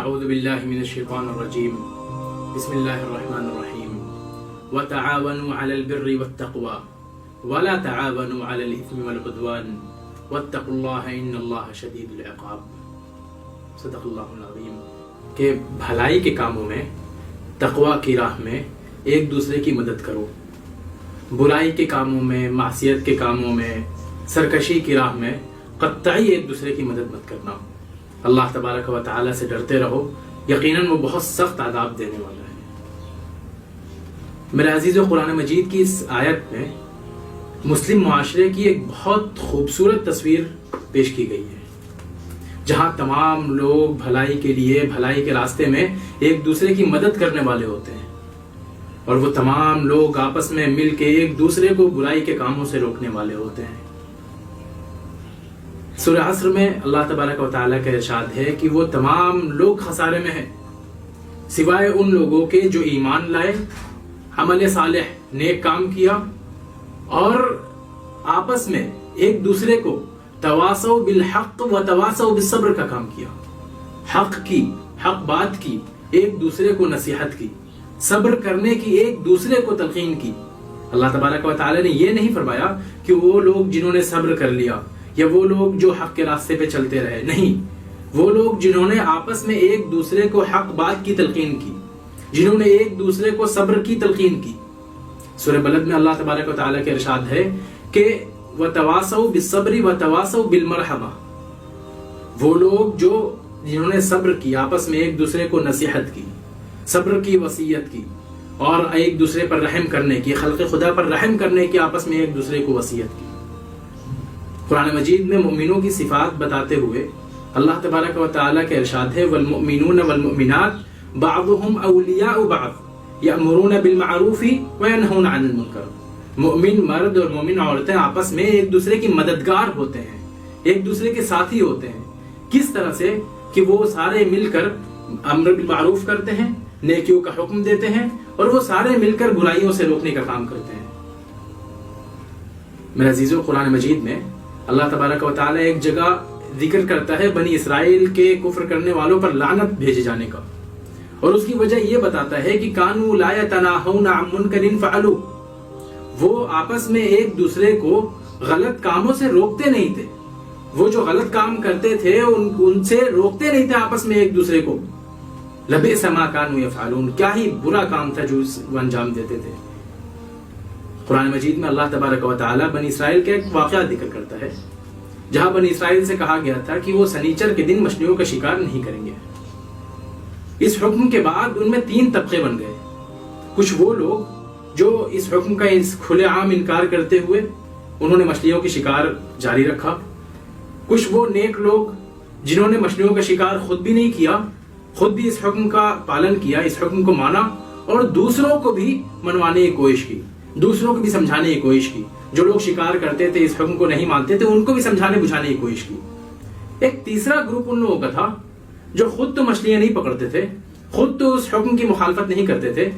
اعوذ باللہ من الشیطان الرجیم بسم اللہ الرحمن الرحیم وتعاونوا علی البر والتقوى ولا تعاونوا علی الاثم والعدوان واتقوا اللہ ان اللہ شدید العقاب۔ صدق اللہ العظیم۔ کہ بھلائی کے کاموں میں، تقوی کی راہ میں ایک دوسرے کی مدد کرو، برائی کے کاموں میں، معصیت کے کاموں میں، سرکشی کی راہ میں قطعی ایک دوسرے کی مدد مت کرنا۔ اللہ تبارک و تعالی سے ڈرتے رہو، یقیناً وہ بہت سخت عذاب دینے والا ہے۔ میرے عزیزو، قرآن مجید کی اس آیت میں مسلم معاشرے کی ایک بہت خوبصورت تصویر پیش کی گئی ہے، جہاں تمام لوگ بھلائی کے لیے، بھلائی کے راستے میں ایک دوسرے کی مدد کرنے والے ہوتے ہیں، اور وہ تمام لوگ آپس میں مل کے ایک دوسرے کو برائی کے کاموں سے روکنے والے ہوتے ہیں۔ سورہ عصر میں اللہ تبارک و تعالیٰ کا ارشاد ہے کہ وہ تمام لوگ خسارے میں ہیں سوائے ان لوگوں کے جو ایمان لائے، عمل صالح نیک کام کیا، اور آپس میں ایک دوسرے کو تواصوا بالحق و تواصوا بالصبر کا کام کیا، حق بات کی، ایک دوسرے کو نصیحت کی، صبر کرنے کی، ایک دوسرے کو تلقین کی۔ اللہ تبارک و تعالیٰ نے یہ نہیں فرمایا کہ وہ لوگ جنہوں نے صبر کر لیا یا وہ لوگ جو حق کے راستے پہ چلتے رہے، نہیں، وہ لوگ جنہوں نے آپس میں ایک دوسرے کو حق بات کی تلقین کی، جنہوں نے ایک دوسرے کو صبر کی تلقین کی۔ سورہ بلد میں اللہ تبارک و تعالیٰ کے ارشاد ہے کہ وَتَوَاصَوْا بِالصَّبْرِ وَتَوَاصَوْا بِالْمَرْحَمَةِ، وہ لوگ جنہوں نے صبر کی، آپس میں ایک دوسرے کو نصیحت کی، صبر کی وصیت کی، اور ایک دوسرے پر رحم کرنے کی، خلق خدا پر رحم کرنے کی، آپس میں ایک دوسرے کو وصیت کی۔ قرآن مجید میں مومنوں کی صفات بتاتے ہوئے اللہ تبارک و تعالیٰ کے ارشاد ہے وَالْمُؤْمِنُونَ وَالْمُؤْمِنَاتُ بَعْضُهُمْ أَوْلِيَاءُ بَعْضٍ يَأْمُرُونَ بِالْمَعْرُوفِ وَيَنْهُونَ عَنِ الْمُنكَرِ۔ مومن مرد اور مومن عورتیں آپس میں ایک دوسرے کی مددگار ہوتے ہیں، ایک دوسرے کے ساتھی ہوتے ہیں۔ کس طرح سے؟ کہ وہ سارے مل کر امر بالمعروف کرتے ہیں، نیکیوں کا حکم دیتے ہیں، اور وہ سارے مل کر برائیوں سے روکنے کا کام کرتے ہیں۔ میرے عزیزو، قرآن مجید میں اللہ تبارک و تعالیٰ ایک جگہ ذکر کرتا ہے بنی اسرائیل کے کفر کرنے والوں پر لعنت بھیجے جانے کا، اور اس کی وجہ یہ بتاتا ہے کہ کانوا لا یتناہون عن منکر فعلوا، وہ آپس میں ایک دوسرے کو غلط کاموں سے روکتے نہیں تھے، وہ جو غلط کام کرتے تھے ان سے روکتے نہیں تھے آپس میں ایک دوسرے کو۔ لبئس ما کانوا یفعلون، کیا ہی برا کام تھا جو وہ انجام دیتے تھے۔ قرآن مجید میں اللہ تبارک و تعالیٰ بنی اسرائیل کا ایک واقعہ ذکر کرتا ہے، جہاں بنی اسرائیل سے کہا گیا تھا کہ وہ سنیچر کے دن مچھلیوں کا شکار نہیں کریں گے۔ اس حکم کے بعد ان میں 3 طبقے بن گئے۔ کچھ وہ لوگ جو اس حکم کا کھلے عام انکار کرتے ہوئے انہوں نے مچھلیوں کی شکار جاری رکھا، کچھ وہ نیک لوگ جنہوں نے مچھلیوں کا شکار خود بھی نہیں کیا، خود بھی اس حکم کا پالن کیا، اس حکم کو مانا، اور دوسروں کو بھی منوانے کی کوشش کی، دوسروں کو بھی سمجھانے کی کوشش کی۔ جو لوگ شکار کرتے تھے، اس حکم کو نہیں مانتے تھے، ان کو بھی سمجھانے بجھانے کی کوشش کی۔ ایک تیسرا گروپ ان لوگوں کا تھا جو خود تو مچھلیاں نہیں پکڑتے تھے، خود تو اس حکم کی مخالفت نہیں کرتے تھے،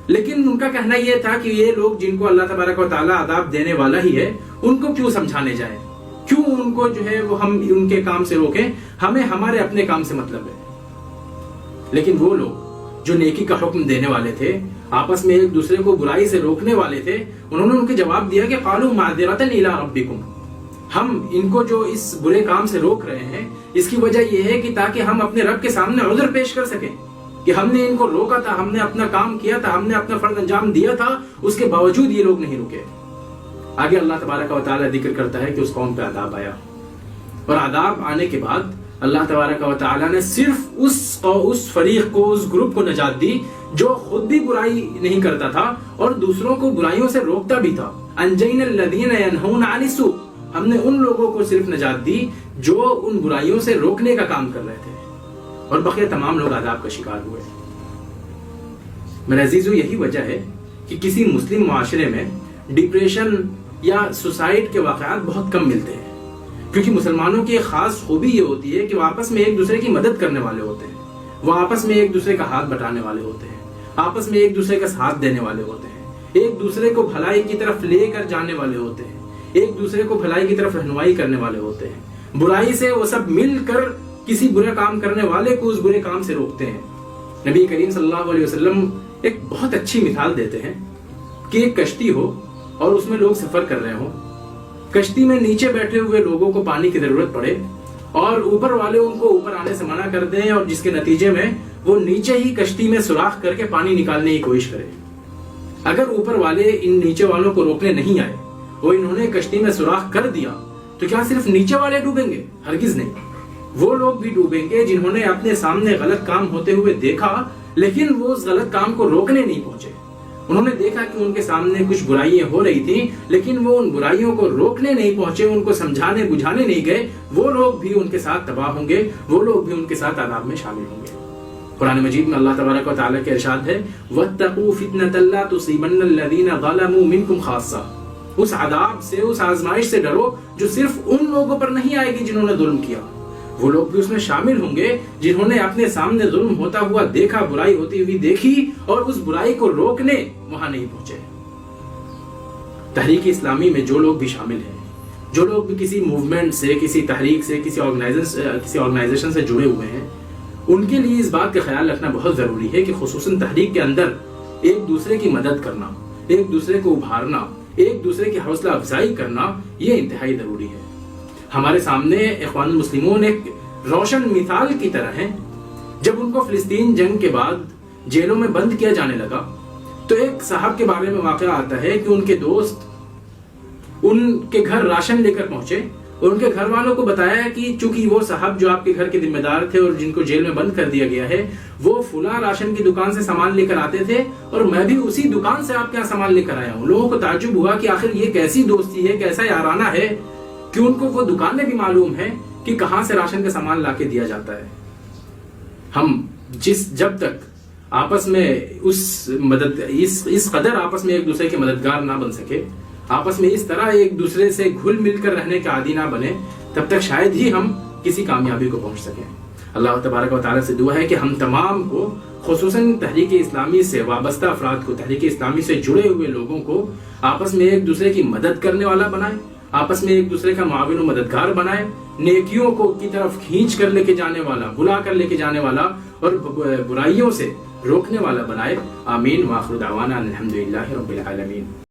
لیکن ان کا کہنا یہ تھا کہ یہ لوگ جن کو اللہ تبارک و تعالیٰ عذاب دینے والا ہی ہے، ان کو کیوں سمجھانے جائیں، کیوں ان کو وہ ہم ان کے کام سے روکیں، ہمیں ہمارے اپنے کام سے مطلب ہے۔ لیکن وہ لوگ جو نیکی کا حکم دینے والے تھے، آپس میں ایک دوسرے کو برائی سے روکنے والے تھے، انہوں نے ان کے جواب دیا کہ قالوا معذرۃ الی ربکم، ہم ان کو جو اس برے کام سے روک رہے ہیں اس کی وجہ یہ ہے کہ تاکہ ہم اپنے رب کے سامنے عذر پیش کر سکیں کہ ہم نے ان کو روکا تھا، ہم نے اپنا کام کیا تھا، ہم نے اپنا فرض انجام دیا تھا، اس کے باوجود یہ لوگ نہیں رکے۔ آگے اللہ تبارک و تعالیٰ ذکر کرتا ہے کہ اس قوم پہ عذاب آیا، اور عذاب آنے کے بعد اللہ تبارک و تعالیٰ نے صرف اس فریق کو، اس گروپ کو نجات دی جو خود بھی برائی نہیں کرتا تھا اور دوسروں کو برائیوں سے روکتا بھی تھا۔ انجینا الذین ینہون عن السوء، ہم نے ان لوگوں کو صرف نجات دی جو ان برائیوں سے روکنے کا کام کر رہے تھے، اور بقیہ تمام لوگ عذاب کا شکار ہوئے۔ میرے عزیزو، یہی وجہ ہے کہ کسی مسلم معاشرے میں ڈپریشن یا سوسائڈ کے واقعات بہت کم ملتے ہیں، کیونکہ مسلمانوں کی ایک خاص خوبی یہ ہوتی ہے کہ وہ آپس میں ایک دوسرے کی مدد کرنے والے ہوتے ہیں، وہ آپس میں ایک دوسرے کا ہاتھ بٹانے والے ہوتے ہیں، آپس میں ایک دوسرے کا ساتھ دینے والے ہوتے ہیں، ایک دوسرے کو بھلائی کی طرف لے کر جانے والے ہوتے ہیں، ایک دوسرے کو بھلائی کی طرف رہنمائی کرنے والے ہوتے ہیں۔ برائی سے وہ سب مل کر کسی برا کام کرنے والے کو اس برے کام سے روکتے ہیں۔ نبی کریم صلی اللہ علیہ وسلم ایک بہت اچھی مثال دیتے ہیں کہ ایک کشتی ہو اور اس میں لوگ سفر کر رہے ہوں، کشتی میں نیچے بیٹھے ہوئے لوگوں کو پانی کی ضرورت پڑے اور اوپر والے ان کو اوپر آنے سے منع کر دیں، اور جس کے نتیجے میں وہ نیچے ہی کشتی میں سوراخ کر کے پانی نکالنے کی کوشش کرے۔ اگر اوپر والے ان نیچے والوں کو روکنے نہیں آئے، وہ انہوں نے کشتی میں سوراخ کر دیا، تو کیا صرف نیچے والے ڈوبیں گے؟ ہرگز نہیں، وہ لوگ بھی ڈوبیں گے جنہوں نے اپنے سامنے غلط کام ہوتے ہوئے دیکھا لیکن وہ اس غلط کام کو روکنے نہیں پہنچے۔ انہوں نے دیکھا کہ ان کے سامنے کچھ برائیاں ہو رہی تھیں لیکن وہ ان برائیوں کو روکنے نہیں پہنچے، ان کو سمجھانے بجھانے نہیں گئے، وہ لوگ بھی ان کے ساتھ تباہ ہوں گے، وہ لوگ بھی ان کے ساتھ عذاب میں شامل ہوں گے۔ قرآن مجید میں اللہ تبارک و تعالیٰ کے ارشاد ہے وَاتَّقُوا فِتْنَةً لَا تُصِيبَنَّ الَّذِينَ ظَلَمُوا مِنْكُمْ خَاصَّةً، اس عذاب سے، اس آزمائش سے ڈرو جو صرف ان لوگوں پر نہیں آئے گی جنہوں نے ظلم کیا، وہ لوگ بھی اس میں شامل ہوں گے جنہوں نے اپنے سامنے ظلم ہوتا ہوا دیکھا، برائی ہوتی ہوئی دیکھی اور اس برائی کو روکنے وہاں نہیں پہنچے۔ تحریک اسلامی میں جو لوگ بھی شامل ہیں، جو لوگ بھی کسی موومنٹ سے، کسی تحریک سے، کسی آرگنائزیشن سے جڑے ہوئے ہیں، ان کے لیے اس بات کا خیال رکھنا بہت ضروری ہے کہ خصوصاً تحریک کے اندر ایک دوسرے کی مدد کرنا، ایک دوسرے کو ابھارنا، ایک دوسرے کی حوصلہ افزائی کرنا، یہ انتہائی ضروری ہے۔ ہمارے سامنے اخوان المسلمون ایک روشن مثال کی طرح ہیں۔ جب ان کو فلسطین جنگ کے بعد جیلوں میں بند کیا جانے لگا تو ایک صاحب کے بارے میں واقعہ آتا ہے کہ ان کے دوست ان کے گھر راشن لے کر پہنچے اور ان کے گھر والوں کو بتایا کہ چونکہ وہ صاحب جو آپ کے گھر کے ذمہ دار تھے اور جن کو جیل میں بند کر دیا گیا ہے، وہ فلاں راشن کی دکان سے سامان لے کر آتے تھے اور میں بھی اسی دکان سے آپ کے یہاں سامان لے کر آیا ہوں۔ لوگوں کو تعجب ہوا کہ آخر یہ کیسی دوستی ہے، کیسا یارانہ ہے کہ ان کو وہ دکانیں بھی معلوم ہے کہ کہاں سے راشن کا سامان لا کے دیا جاتا ہے۔ ہم جب تک آپس میں اس قدر آپس میں ایک دوسرے کے مددگار نہ بن سکے، آپس میں اس طرح ایک دوسرے سے گھل مل کر رہنے کے عادی نہ بنے، تب تک شاید ہی ہم کسی کامیابی کو پہنچ سکیں۔ اللہ تبارک و تعالیٰ سے دعا ہے کہ ہم تمام کو، خصوصاً تحریک اسلامی سے وابستہ افراد کو، تحریک اسلامی سے جڑے ہوئے لوگوں کو آپس میں ایک دوسرے کی مدد کرنے والا بنائے، آپس میں ایک دوسرے کا معاون و مددگار بنائے، نیکیوں کو کی طرف کھینچ کر لے کے جانے والا، بلا کر لے کے جانے والا اور برائیوں سے روکنے والا بنائے۔ آمین۔ وآخر دعوانا الحمدللہ رب العالمین۔